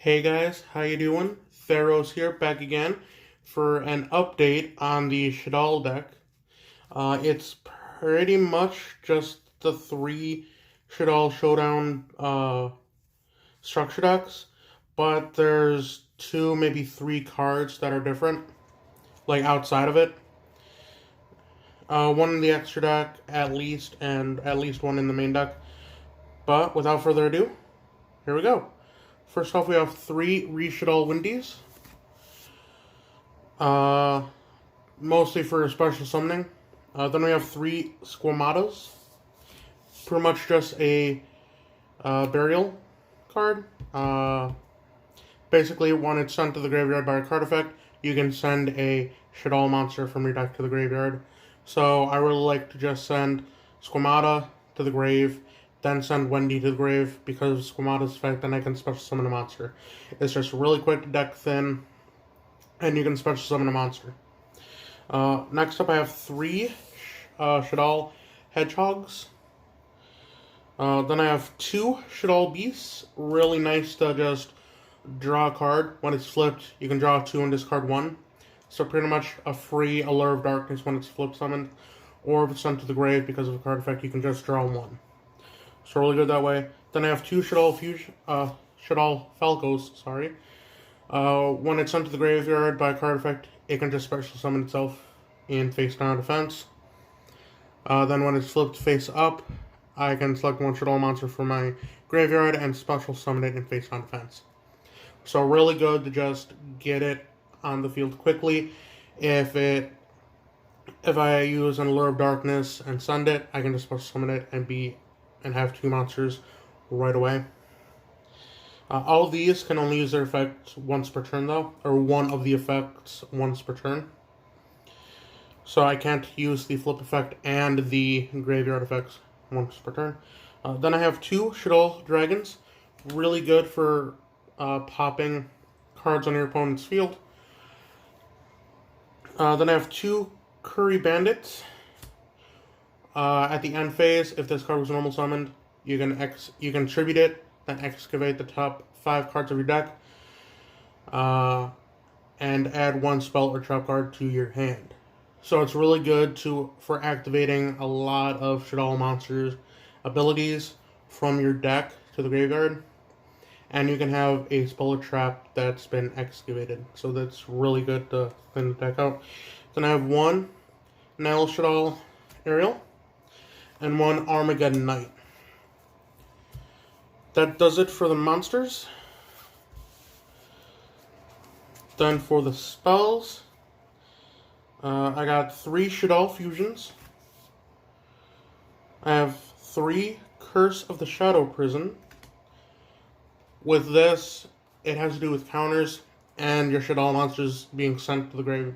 Hey guys, how you doing? Theros here, back again for an update on the Shaddoll deck. It's pretty much just the three Shaddoll Showdown structure decks, but there's two, maybe three cards that are different, like outside of it. One in the extra deck, at least, and at least one in the main deck. But without further ado, here we go. First off, we have three Shaddoll Windies. Mostly for special summoning. Then we have three Squamatas. Pretty much just a burial card. Basically, when it's sent to the graveyard by a card effect, you can send a Shaddoll monster from your deck to the graveyard. So I really like to just send Squamata to the grave, then send Wendy to the grave because of Squamata's effect, and I can special summon a monster. It's just really quick, deck thin, and you can special summon a monster. Next up, I have three Shaddoll Hedgehogs. Then I have two Shaddoll Beasts. Really nice to just draw a card. When it's flipped, you can draw two and discard one. So pretty much a free Allure of Darkness when it's flip summoned. Or if it's sent to the grave because of a card effect, you can just draw one. So really good that way. Then I have two Shaddoll Falcos, sorry. When it's sent to the graveyard by a card effect, it can just special summon itself in face down defense. Then when it's flipped face up, I can select one Shaddoll monster from my graveyard and special summon it in face down defense. So really good to just get it on the field quickly. If I use an Allure of Darkness and send it, I can just special summon it and have two monsters right away. All of these can only use their effects once per turn, though, or one of the effects once per turn. So I can't use the flip effect and the graveyard effects once per turn. Then I have two Shaddoll Dragons, really good for popping cards on your opponent's field. Then I have two Curry Bandits. At the end phase, if this card was normal summoned, you can tribute it, then excavate the top 5 cards of your deck, and add one spell or trap card to your hand. So it's really good for activating a lot of Shaddoll monsters' abilities from your deck to the graveyard, and you can have a spell or trap that's been excavated. So that's really good to thin the deck out. Then I have one Nile Shaddoll Ariel and one Armageddon Knight. That does it for the monsters. Then for the spells, I got three Shaddoll Fusions. I have three Curse of the Shadow Prison. With this, it has to do with counters and your Shaddoll monsters being sent to the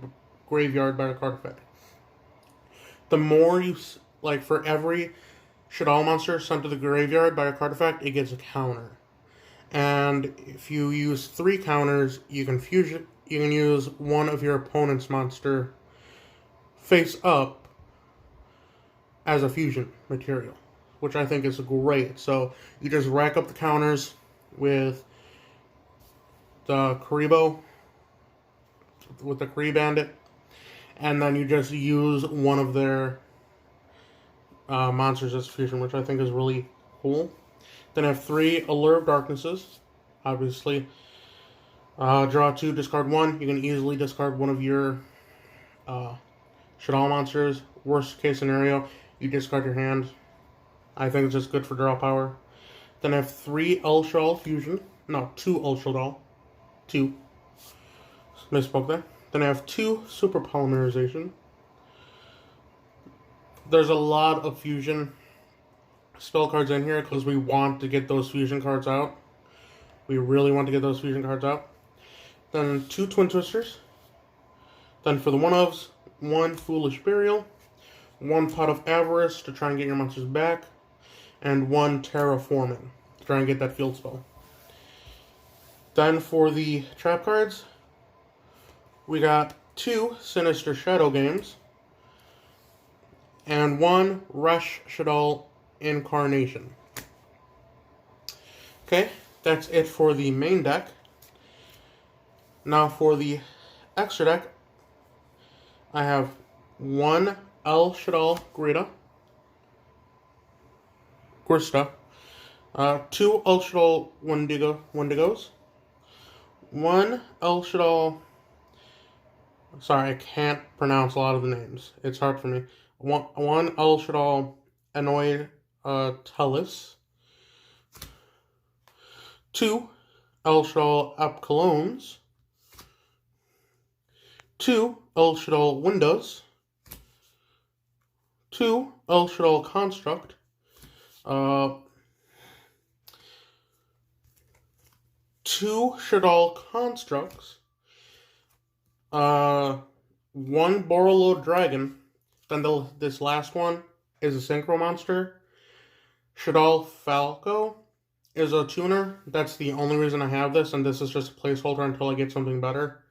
graveyard by a card effect. The more you, for every Shaddoll monster sent to the graveyard by a card effect, it gets a counter. And if you use 3 counters, you can use one of your opponent's monster face up as a fusion material, which I think is great. So you just rack up the counters with the Karibo, with the Kree Bandit, and then you just use one of their monsters as fusion, which I think is really cool. Then I have 3 Allure of Darknesses, obviously. Draw 2, discard 1. You can easily discard one of your Shaddoll monsters. Worst case scenario, you discard your hand. I think it's just good for draw power. Then I have 3 Shaddoll Fusion. No, 2 Shaddoll. 2. Misspoke there. Then I have 2 Super Polymerization. There's a lot of fusion spell cards in here because we want to get those fusion cards out. We really want to get those fusion cards out. Then 2 Twin Twisters. Then for the one-ofs, 1 Foolish Burial, 1 Pot of Avarice to try and get your monsters back, and 1 Terraforming to try and get that field spell. Then for the trap cards, we got 2 Sinister Shadow Games, and 1 Rush Shaddoll Incarnation. Okay, that's it for the main deck. Now for the extra deck, I have one El Shaddoll Grista, two El Shaddoll Wendigos, one El Shaddoll. Sorry, I can't pronounce a lot of the names. It's hard for me. One El Shaddoll Annoyed Telus, two El Shaddoll Apcolons, two El Shaddoll Windows, two El Shaddoll Construct, two Shaddoll Constructs, one Borrelode Dragon, then this last one is a Synchro Monster. Shaddoll Falco is a tuner. That's the only reason I have this, and this is just a placeholder until I get something better.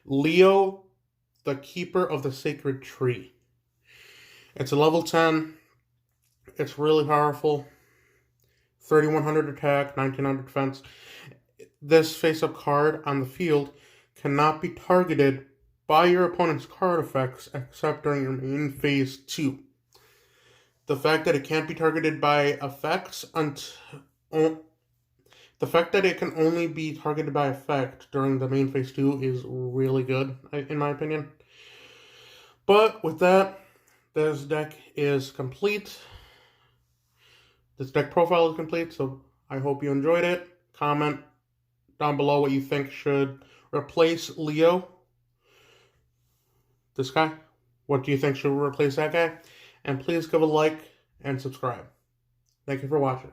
Leo, the Keeper of the Sacred Tree. It's a level 10. It's really powerful. 3100 attack, 1900 defense. This face-up card on the field cannot be targeted by your opponent's card effects except during your main phase 2. The fact that it can't be targeted by effects the fact that it can only be targeted by effect during the main phase 2 is really good, in my opinion. But with that, this deck is complete. This deck profile is complete, so I hope you enjoyed it. Comment down below what you think should replace Leo. This guy. What do you think should replace that guy? And please give a like and subscribe. Thank you for watching.